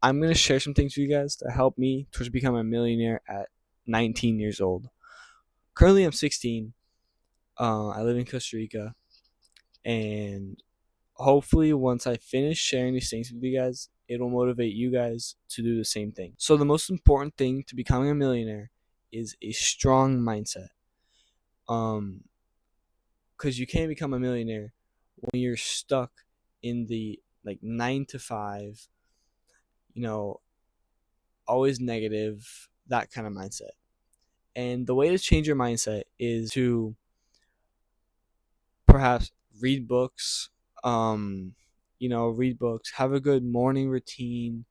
I'm going to share some things with you guys that helped me towards becoming a millionaire at 19 years old. Currently, I'm 16. I live in Costa Rica, and hopefully, once I finish sharing these things with you guys, it'll motivate you guys to do the same thing. So, the most important thing to becoming a millionaire is a strong mindset. Um, because you can't become a millionaire when you're stuck in the like 9 to 5, you know, always negative, that kind of mindset. And the way to change your mindset is to perhaps read books, read books, have a good morning routine.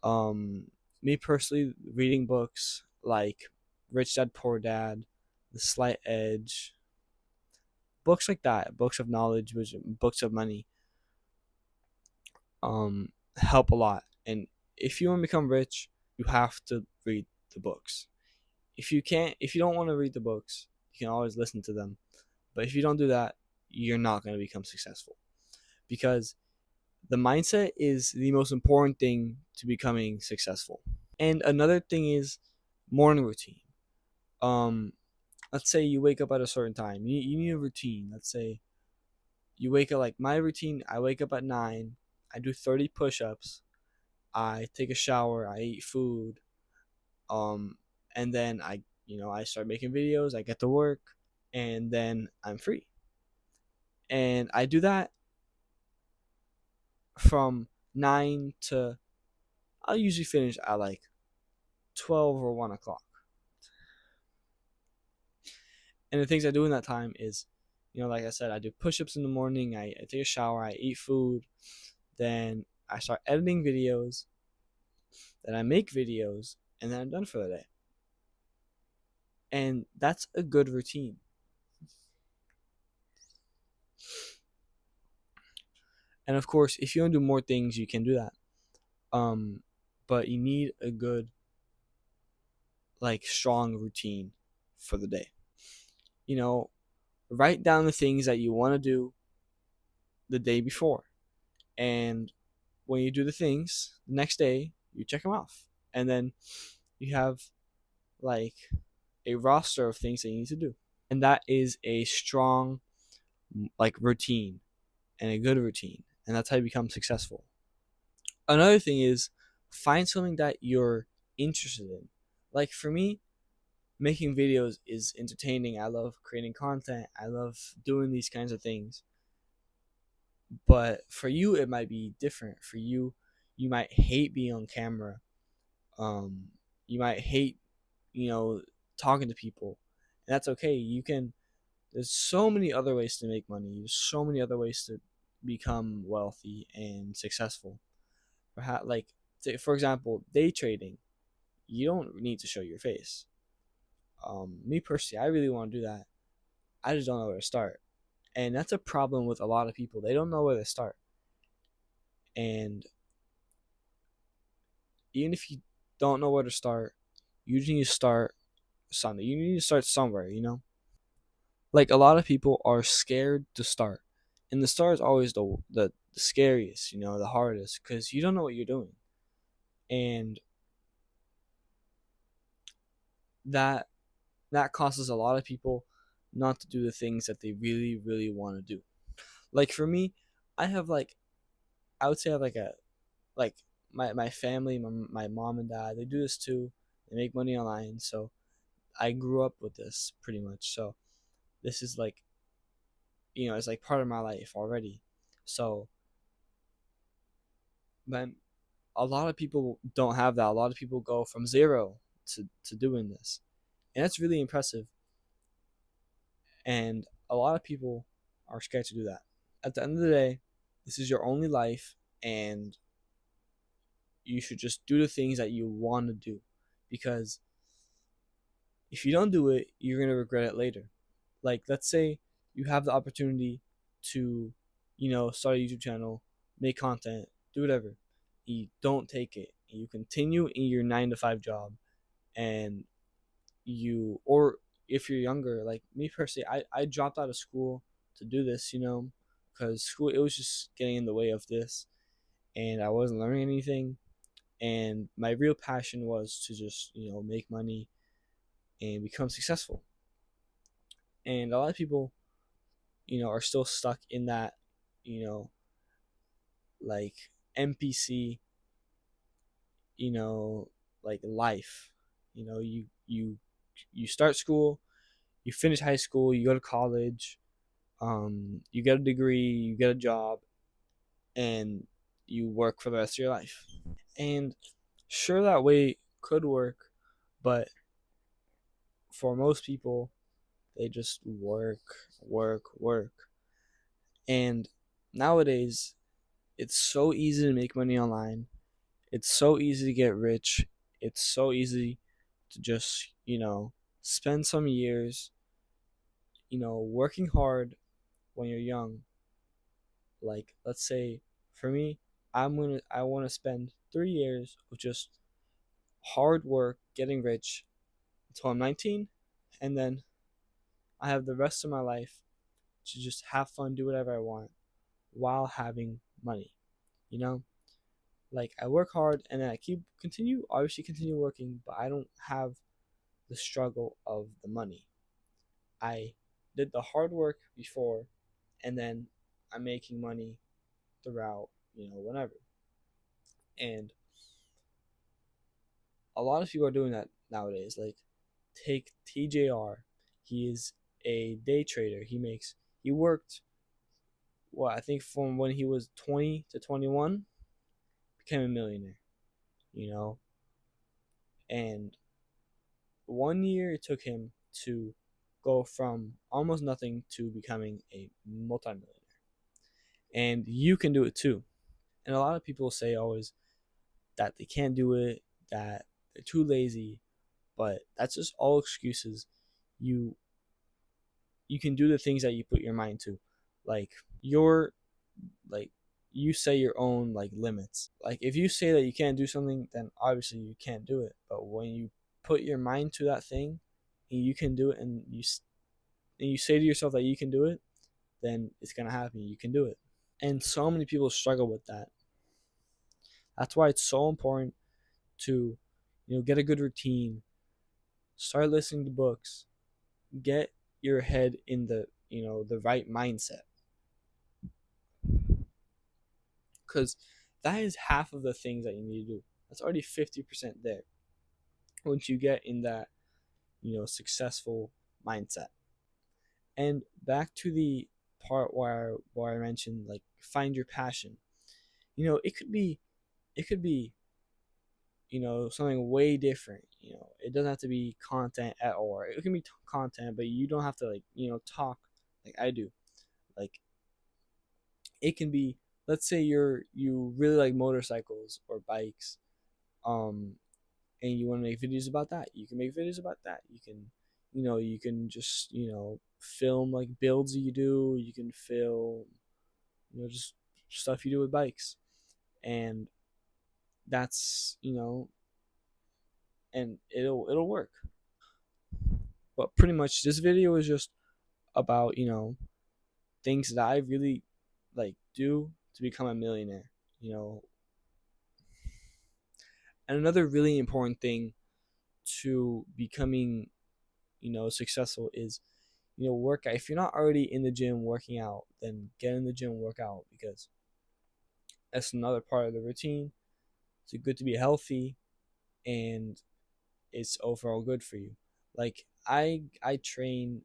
Me personally, reading books like Rich Dad Poor Dad, The Slight Edge, books like that, books of knowledge, books of money, help a lot. And if you want to become rich, you have to read the books. If you don't want to read the books, you can always listen to them. But if you don't do that, you're not going to become successful, because the mindset is the most important thing to becoming successful. And another thing is morning routine. Um, let's say you wake up at a certain time. You need a routine. Let's say you wake up, like my routine. I wake up at 9. I do 30 push-ups. I take a shower. I eat food. Um, and then I start making videos. I get to work, and then I'm free. And I do that from 9 to, I'll usually finish at like 12 or 1 o'clock. And the things I do in that time is, like I said, I do push-ups in the morning. I take a shower. I eat food. Then I start editing videos. Then I make videos, and then I'm done for the day. And that's a good routine. And of course, if you want to do more things, you can do that. But you need a good, like, strong routine for the day. Write down the things that you want to do the day before. And when you do the things the next day, you check them off. And then you have like a roster of things that you need to do. And that is a strong like routine and a good routine. And that's how you become successful. Another thing is find something that you're interested in. Like for me, making videos is entertaining. I love creating content. I love doing these kinds of things. But for you, it might be different. For you, you might hate being on camera. Um, you might hate, talking to people. And that's okay. There's so many other ways to make money. There's so many other ways to become wealthy and successful. Perhaps, like, for example, day trading. You don't need to show your face. Me personally, I really want to do that. I just don't know where to start. And that's a problem with a lot of people. They don't know where to start. And even if you don't know where to start, you just need to start something. You need to start somewhere. Like a lot of people are scared to start. And the start is always the scariest, the hardest, because you don't know what you're doing. And that causes a lot of people not to do the things that they really, really want to do. Like for me, I have like I would say I have like my family, my mom and dad, they do this too. They make money online, so I grew up with this pretty much. So this is like, it's like part of my life already. So, but a lot of people don't have that. A lot of people go from zero to doing this, and that's really impressive. And a lot of people are scared to do that. At the end of the day, this is your only life, and you should just do the things that you want to do, because if you don't do it, you're going to regret it later. Like, let's say you have the opportunity to, start a YouTube channel, make content, do whatever. You don't take it. You continue in your 9 to 5 job, and or if you're younger, like me personally, I dropped out of school to do this, because school, it was just getting in the way of this, and I wasn't learning anything. And my real passion was to just, make money and become successful. And a lot of people, are still stuck in that, you know, like NPC, you know, like life. You start school, you finish high school, you go to college, you get a degree, you get a job, and you work for the rest of your life. And sure, that way could work, but for most people, they just work, work, work. And nowadays, it's so easy to make money online. It's so easy to get rich. It's so easy to just, spend some years, working hard when you're young. Like, let's say for me, I want to spend 3 years of just hard work getting rich until I'm 19, and then I have the rest of my life to just have fun, do whatever I want while having money. You know, like I work hard and then I obviously continue working, but I don't have the struggle of the money. I did the hard work before, and then I'm making money throughout, whenever. And a lot of people are doing that nowadays. Like, take TJR. He is a day trader. He worked, I think from when he was 20 to 21, became a millionaire, you know? And 1 year it took him to go from almost nothing to becoming a multimillionaire. And you can do it too. And a lot of people say always that they can't do it, that they're too lazy, but that's just all excuses. You you can do the things that you put your mind to. Like you're like you say your own like limits. Like if you say that you can't do something, then obviously you can't do it. But when you put your mind to that thing and you can do it, and you say to yourself that you can do it, then it's going to happen. You can do it. And so many people struggle with that. That's why it's so important to, get a good routine, start listening to books, get your head in the right mindset. Because that is half of the things that you need to do. That's already 50% there. Once you get in that, successful mindset. And back to the part where I mentioned like find your passion. It could be something way different. It doesn't have to be content at all. It can be content, but you don't have to like talk like I do. Like it can be, let's say you really like motorcycles or bikes, um and you want to make videos about that. You can make videos about that. You can just film like builds you do. You can film just stuff you do with bikes. And that's and it'll work. But pretty much this video is just about things that I really like do to become a millionaire. you know and another really important thing to becoming successful is work out. If you're not already in the gym working out, then get in the gym, work out, because that's another part of the routine. It's good to be healthy, and it's overall good for you. Like I train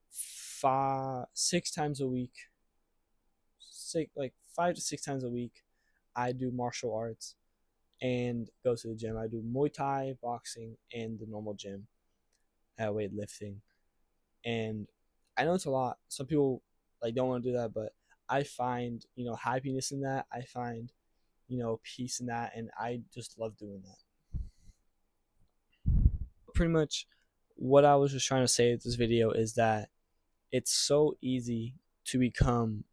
6 times a week, 5 to 6 times a week. I do martial arts and go to the gym. I do Muay Thai, boxing, and the normal gym, weightlifting. And I know it's a lot. Some people like don't want to do that, but I find happiness in that. I find peace in that, and I just love doing that. Pretty much, what I was just trying to say with this video is that it's so easy to become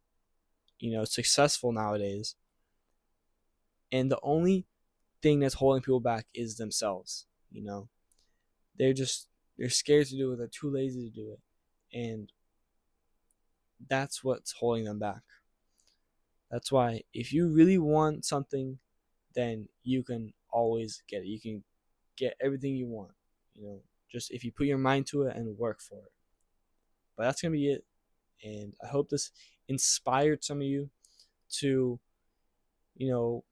successful nowadays, and the only thing that's holding people back is themselves. They're just they're scared to do it. They're too lazy to do it, and that's what's holding them back. That's why if you really want something, then you can always get it. You can get everything you want, just if you put your mind to it and work for it. But that's going to be it. And I hope this inspired some of you to, you know,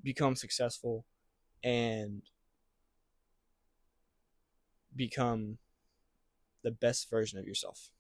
become successful and become the best version of yourself.